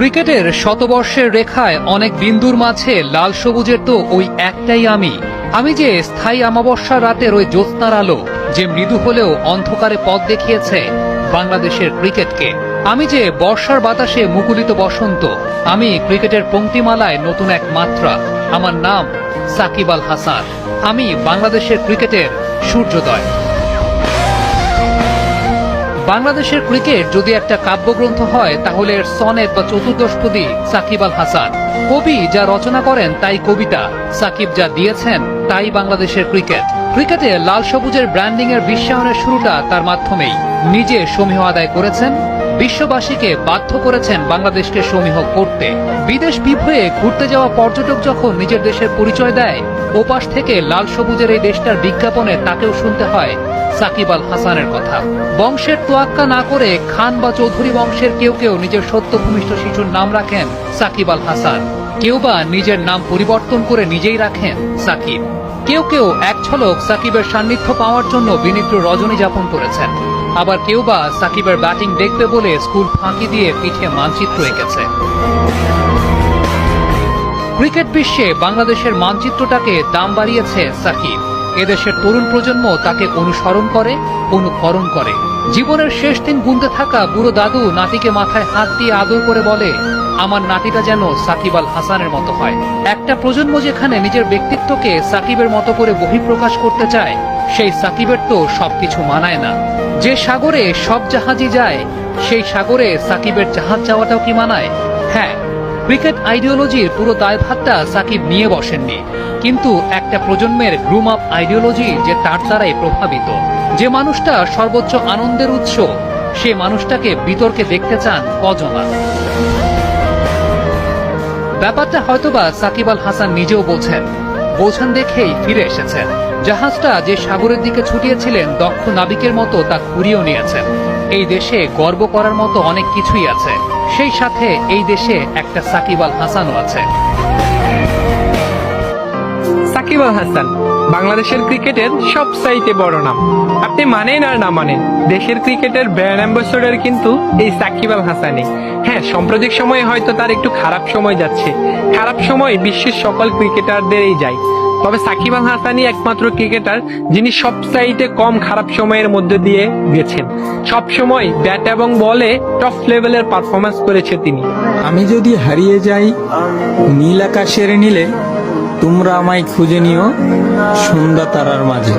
ক্রিকেটের শতবর্ষের রেখায় অনেক বিন্দুর মাঝে লাল সবুজের তো ওই একটাই আমি যে স্থায়ী অমাবস্যার রাতের ওই জ্যোৎস্নার আলো, যে মৃদু হলেও অন্ধকারে পথ দেখিয়েছে বাংলাদেশের ক্রিকেটকে। আমি যে বর্ষার বাতাসে মুকুলিত বসন্ত। আমি ক্রিকেটের পংক্তিমালায় নতুন এক মাত্রা। আমার নাম সাকিব আল হাসান। আমি বাংলাদেশের ক্রিকেটের সূর্যোদয়। বাংলাদেশের ক্রিকেট যদি একটা কাব্যগ্রন্থ হয় তাহলে এর সনেট বা চতুর্দশপদী সাকিব আল হাসান। কবি যা রচনা করেন তাই কবিতা, সাকিব যা দিয়েছেন তাই বাংলাদেশের ক্রিকেট। ক্রিকেটে লাল সবুজের ব্র্যান্ডিং এর বিশ্বায়নের শুরুটা তার মাধ্যমেই। নিজে সমীহ আদায় করেছেন, বিশ্ববাসীকে বাধ্য করেছেন বাংলাদেশকে সমীহ করতে। বিদেশ বিভয়ে ঘুরতে যাওয়া পর্যটক যখন নিজের দেশের পরিচয় দেয়, ওপাশ থেকে লাল সবুজের এই দেশটার বিজ্ঞাপনে তাকেও শুনতে হয় সাকিব আল হাসানের কথা। বংশের তোয়াক্কা না করে খান বা চৌধুরী বংশের কেউ কেউ নিজের সত্যভূমিষ্ঠ শিশুর নাম রাখেন সাকিব আল হাসান। কেউ বা নিজের নাম পরিবর্তন করে নিজেই রাখেন সাকিব। কেউ কেউ এক ঝলক সাকিবের সান্নিধ্য পাওয়ার জন্য বিনিদ্র রজনী যাপন করেছেন। আবার কেউ বা সাকিবের ব্যাটিং দেখবে বলে স্কুল ফাঁকি দিয়ে পিঠে মানচিত্র এঁকেছে। ক্রিকেট বিশ্বে বাংলাদেশের মানচিত্রটাকে দাম বাড়িয়েছে সাকিব। এদেশের তরুণ প্রজন্ম তাকে অনুসরণ করে, অনুকরণ করে। জীবনের শেষ দিন গুনতে থাকা বুড়ো দাদু নাতিকে মাথায় হাত দিয়ে আদর করে বলে, আমার নাতিটা যেন সাকিব আল হাসানের মতো হয়। একটা প্রজন্ম যেখানে নিজের ব্যক্তিত্বকে সাকিবের মতো করে বহিঃপ্রকাশ করতে চায়, সেই সাকিবের তো সবকিছু মানায় না। যে সাগরে সব জাহাজই যায়, সেই সাগরে সাকিবের জাহাজ যাওয়াটাও কি মানায়? হ্যাঁ, ক্রিকেট আইডিওলজির পুরো দায়ভারটা সাকিব নিয়ে বসেননি, কিন্তু একটা প্রজন্মের গ্রুম আপ আইডিওলজি যে তার দ্বারাই প্রভাবিত। যে মানুষটা সর্বোচ্চ আনন্দের উৎস, সে মানুষটাকে বিতর্কে দেখতে চান কজনা। ব্যাপারটা হয়তোবা সাকিব আল হাসান নিজেও বোঝেন দেখেই ফিরে এসেছেন। জাহাজটা যে সাগরের দিকে ছুটিয়েছিলেন দক্ষ নাবিকের মতো তা ঘুরিয়েও নিয়েছেন। এই দেশে গর্ব করার মতো অনেক কিছুই আছে, সেই সাথে এই দেশে একটা সাকিব আল হাসানও আছে। সাকিব আল হাসান বাংলাদেশের ক্রিকেটের সবচাইতে বড় নাম। আপনি মানেন আর না মানেন, দেশের ক্রিকেটের ব্র্যান্ড অ্যাম্বাসেডর কিন্তু এই সাকিব আল হাসানই। হ্যাঁ, সাম্প্রতিক সময়ে হয়তো তার একটু খারাপ সময় যাচ্ছে। খারাপ সময় বিশ্বের সকল ক্রিকেটারদেরই যায়, তবে সাকিব আল হাসানই একমাত্র ক্রিকেটার যিনি সবচাইতে কম খারাপ সময়ের মধ্যে দিয়ে গেছেন। সবসময় ব্যাট এবং বলে টপ লেভেলের পারফরমেন্স করেছে তিনি। আমি যদি হারিয়ে যাই নীল আকাশের নীলে, তোমরা আমায় খুঁজে নিও সন্ধ্যা তারার মাঝে।